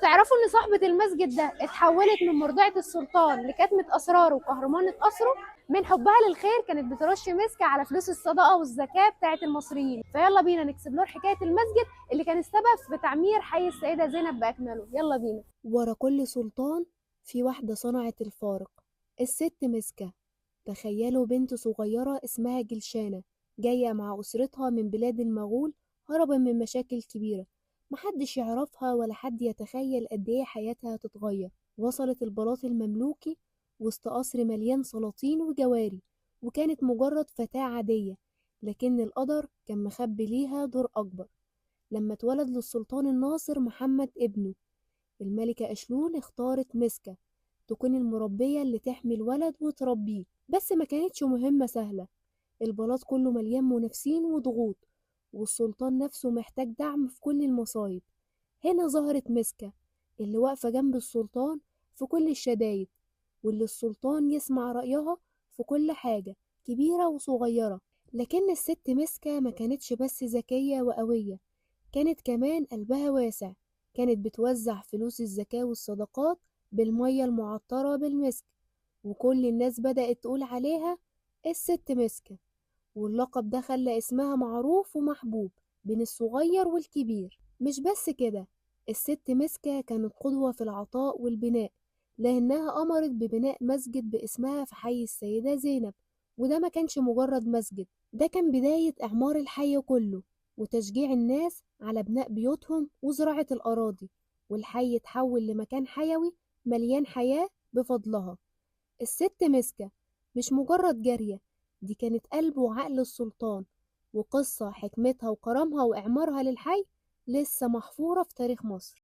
تعرفوا ان صاحبة المسجد ده اتحولت من مرضعة السلطان لكاتمة اسراره وقهرمانة قصره؟ من حبها للخير كانت بترش مسك على فلوس الصدقة والزكاة بتاعت المصريين. فيلا بينا نكسبلور حكاية المسجد اللي كان السبب في تعمير حي السيدة زينب بأكمله. يلا بينا. ورا كل سلطان في واحدة صنعت الفارق، الست مسكة. تخيلوا بنت صغيرة اسمها جلشانة جاية مع أسرتها من بلاد المغول، هربا من مشاكل كبيرة. محدش يعرفها ولا حد يتخيل قد ايه حياتها تتغير. وصلت البلاط المملوكي وسط قصر مليان سلاطين وجواري، وكانت مجرد فتاة عادية، لكن القدر كان مخبي ليها دور أكبر. لما اتولد للسلطان الناصر محمد ابنه، الملكة أشلون اختارت مسكة تكون المربية اللي تحمي الولد وتربيه. بس ما كانتش مهمة سهلة، البلاط كله مليان منافسين وضغوط، والسلطان نفسه محتاج دعم في كل المصايب. هنا ظهرت مسكة اللي واقفة جنب السلطان في كل الشدايد، واللي السلطان يسمع رأيها في كل حاجة كبيرة وصغيرة. لكن الست مسكة ما كانتش بس ذكية وقوية، كانت كمان قلبها واسع. كانت بتوزع فلوس الزكاة والصدقات بالمية المعطرة بالمسك، وكل الناس بدأت تقول عليها الست مسكة. واللقب ده خلى اسمها معروف ومحبوب بين الصغير والكبير. مش بس كده، الست مسكة كانت قدوة في العطاء والبناء، لأنها أمرت ببناء مسجد باسمها في حي السيدة زينب. وده ما كانش مجرد مسجد، ده كان بداية إعمار الحي كله وتشجيع الناس على بناء بيوتهم وزراعة الأراضي، والحي اتحول لمكان حيوي مليان حياة بفضلها. الست مسكة مش مجرد جارية، دي كانت قلب وعقل السلطان، وقصة حكمتها وكرمها وإعمارها للحي لسه محفورة في تاريخ مصر.